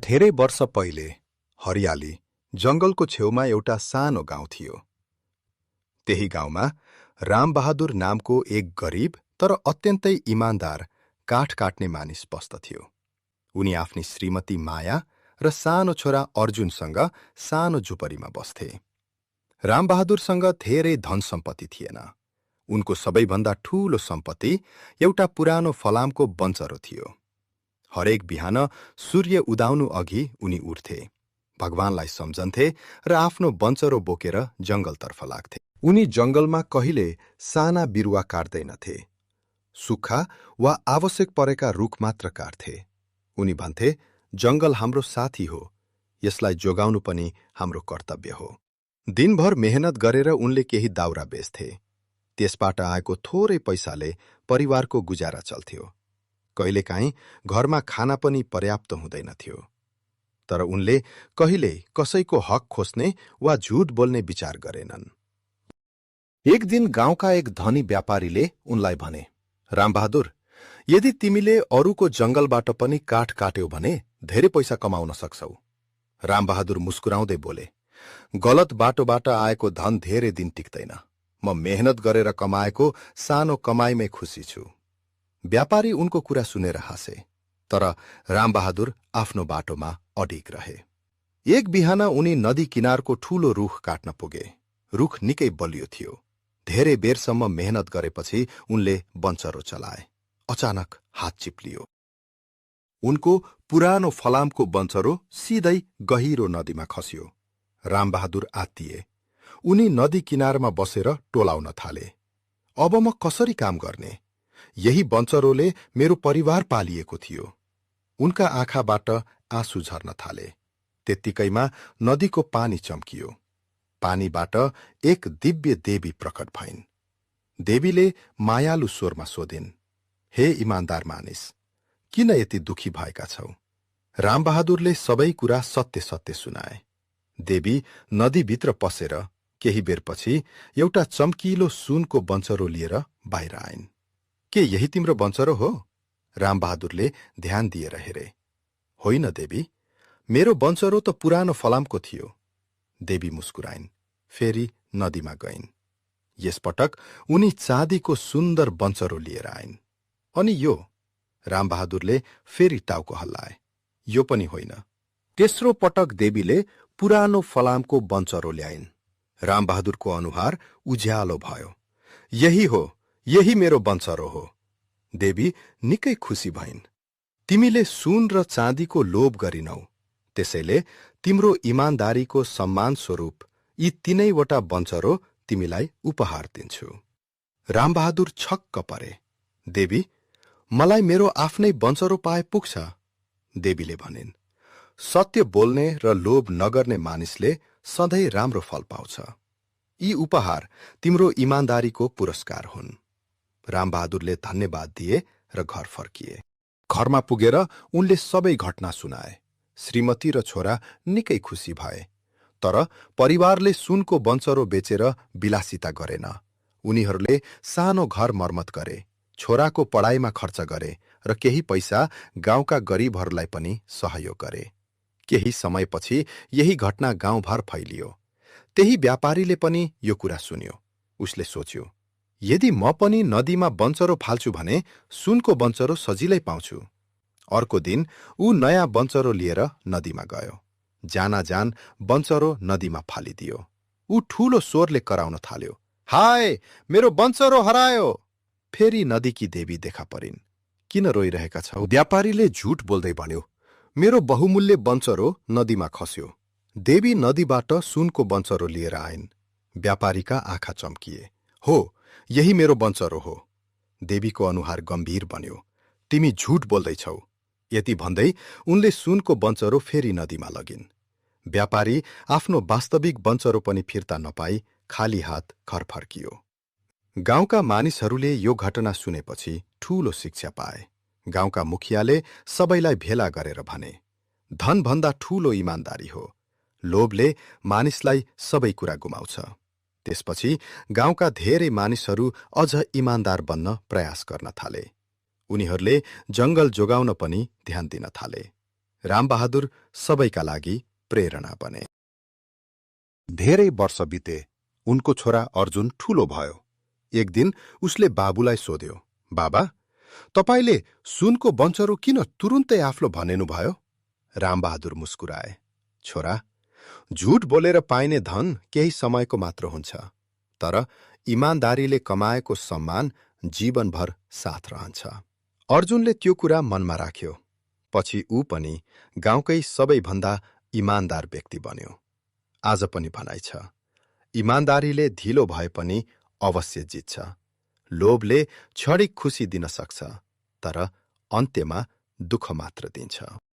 धेरै वर्ष पहिले हरियाली जंगलको छेउमा एउटा सानो गाउँ थियो। त्यही गाउँमा रामबहादुर नामको एक गरिब तर अत्यन्तै इमान्दार काठ काट्ने मानिस बस्दथ्यो। उनी आफ्नी श्रीमती माया र सानो छोरा अर्जुनसँग सानो झुपडीमा बस्थे। रामबहादुरसँग धेरै धन सम्पत्ति थिएन। उनको सबैभन्दा ठूलो सम्पत्ति एउटा पुरानो फलामको बन्चरो थियो। हरेक बिहान सूर्य उदाउनु अघि उनी उठ्थे, भगवानलाई सम्झन्थे र आफ्नो बन्चरो बोकेर जंगलतर्फ लाग्थे। उनी जंगलमा कहिले साना बिरुवा काट्दैनथे, सुक्खा वा आवश्यक परेका रुख मात्र काट्थे। उनी भन्थे, जंगल हाम्रो साथी हो, यसलाई जोगाउनु पनि हाम्रो कर्तव्य हो। दिनभर मेहनत गरेर उनले केही दाउरा बेच्थे। त्यसबाट आएको थोरै पैसाले परिवारको गुजारा चल्थ्यो। कहिलेकाहीँ घरमा खाना पनि पर्याप्त हुँदैनथ्यो। तर उनले कहिले कसैको हक खोज्ने वा झूठ बोल्ने विचार गरेनन्। एक दिन गाउँका एक धनी व्यापारीले उनलाई भने, रामबहादुर, यदि तिमीले अरूको जंगलबाट पनि काठ काट्यौ भने धेरै पैसा कमाउन सक्छौ। रामबहादुर मुस्कुराउँदै बोले, गलत बाटोबाट आएको धन धेरै दिन टिक्दैन। म मेहनत गरेर कमाएको सानो कमाईमै खुसी छु। व्यापारी उनको कुरा सुनेर हाँसे, तर रामबहादुर आफ्नो बाटोमा अडिग रहे। एक बिहान उनी नदी किनारको ठूलो रुख काट्न पुगे। रुख निकै बलियो थियो। धेरै बेरसम्म मेहनत गरेपछि उनले बन्चरो चलाए। अचानक हात चिप्लियो। उनको पुरानो फलामको बन्चरो सिधै गहिरो नदीमा खस्यो। रामबहादुर आत्तिए। उनी नदी किनारमा बसेर टोलाउन थाले, अब म कसरी काम गर्ने? यही बन्चरोले मेरो परिवार पालिएको थियो। उनका आँखाबाट आँसु झर्न थाले। त्यत्तिकैमा नदीको पानी चम्कियो। पानीबाट एक दिव्य देवी प्रकट भइन्। देवीले मायालु स्वरमा सोधिन्, हे इमान्दार मानिस, किन यति दुखी भएका छौ? रामबहादुरले सबै कुरा सत्य सत्य सुनाए। देवी नदीभित्र पसेर केही बेरपछि एउटा चम्किलो सुनको बन्चरो लिएर बाहिर आइन्। के यही तिम्रो बन्चरो हो? रामबहादुरले ध्यान दिएर हेरे। होइन देवी, मेरो बन्चरो त पुरानो फलामको थियो। देवी मुस्कुराइन्, फेरि नदीमा गइन्। यसपटक उनी चाँदीको सुन्दर बन्चरो लिएर आइन्। अनि यो? रामबहादुरले फेरि टाउको हल्लाए। यो पनि होइन। तेस्रो पटक देवीले पुरानो फलामको बन्चरो ल्याइन्। रामबहादुरको अनुहार उज्यालो भयो। यही हो, यही मेरो बन्चरो हो। देवी निकै खुसी भइन्। तिमीले सुन र चाँदीको लोभ गरिनौ, त्यसैले तिम्रो इमान्दारीको सम्मान स्वरूप यी तीनैवटा बन्चरो तिमीलाई उपहार दिन्छु। रामबहादुर छक्क परे। देवी, मलाई मेरो आफ्नै बन्चरो पाए पुग्छ। देवीले भनिन्, सत्य बोल्ने र लोभ नगर्ने मानिसले सधैँ राम्रो फल पाउँछ। यी उपहार तिम्रो इमान्दारीको पुरस्कार हुन्। रामबहादुरले धन्यवाद दिए र घर फर्किए। घरमा पुगेर उनले सबै घटना सुनाए। श्रीमती र छोरा निकै खुसी भए। तर परिवारले सुनको बन्चरो बेचेर विलासिता गरेन। उनीहरूले सानो घर मर्मत गरे, छोराको पढाइमा खर्च गरे र केही पैसा गाउँका गरिबहरूलाई पनि सहयोग गरे। केही समयपछि यही घटना गाउँभर फैलियो। त्यही व्यापारीले पनि यो कुरा सुन्यो। उसले सोच्यो, यदि म पनि नदीमा बन्चरो फाल्छु भने सुनको बन्चरो सजिलै पाउँछु। अर्को दिन ऊ नयाँ बन्चरो लिएर नदीमा गयो। जानाजान बन्चरो नदीमा फालिदियो। ऊ ठूलो स्वरले कराउन थाल्यो, हाय, मेरो बन्चरो हरायो! फेरि नदीकी देवी देखा परिन्। किन रोइरहेका छौ? व्यापारीले झूठ बोल्दै भन्यो, मेरो बहुमूल्य बन्चरो नदीमा खस्यो। देवी नदीबाट सुनको बन्चरो लिएर आइन्। व्यापारीका आँखा चम्किए। हो, यही मेरो बन्चरो हो। देवीको अनुहार गम्भीर बन्यो। तिमी झूठ बोल्दैछौ। यति भन्दै उनले सुनको बन्चरो फेरि नदीमा लगिन्। व्यापारी आफ्नो वास्तविक बन्चरो पनि फिर्ता नपाई खाली हात घर फर्कियो। गाउँका मानिसहरूले यो घटना सुनेपछि ठूलो शिक्षा पाए। गाउँका मुखियाले सबैलाई भेला गरेर भने, धनभन्दा ठूलो इमान्दारी हो। लोभले मानिसलाई सबै कुरा गुमाउँछ। त्यसपछि गाउँका धेरै मानिसहरू अझ इमान्दार बन्न प्रयास गर्न थाले। उनीहरूले जंगल जोगाउन पनि ध्यान दिन थाले। रामबहादुर सबैका लागि प्रेरणा बने। धेरै वर्ष बिते। उनको छोरा अर्जुन ठूलो भयो। एक दिन उसले बाबुलाई सोध्यो, "बाबा, तपाईले सुनको बञ्चरो किन तुरुन्तै आफलो भनेनुभयो?" रामबहादुर मुस्कुराए, "छोरा, झूट बोलेर पाइने धन केही समयको मात्र हुन्छ, तर इमान्दारीले कमाएको सम्मान जीवनभर साथ रहन्छ।" अर्जुनले त्यो कुरा मनमा राख्यो। पछि ऊ पनि गाउँकै सबैभन्दा इमान्दार व्यक्ति बन्यो। आज पनि भनाइ छ, इमान्दारीले ढिलो भए पनि अवश्य जित्छ। लोभले क्षणिक खुसी दिन सक्छ, तर अन्त्यमा दुःख मात्र दिन्छ।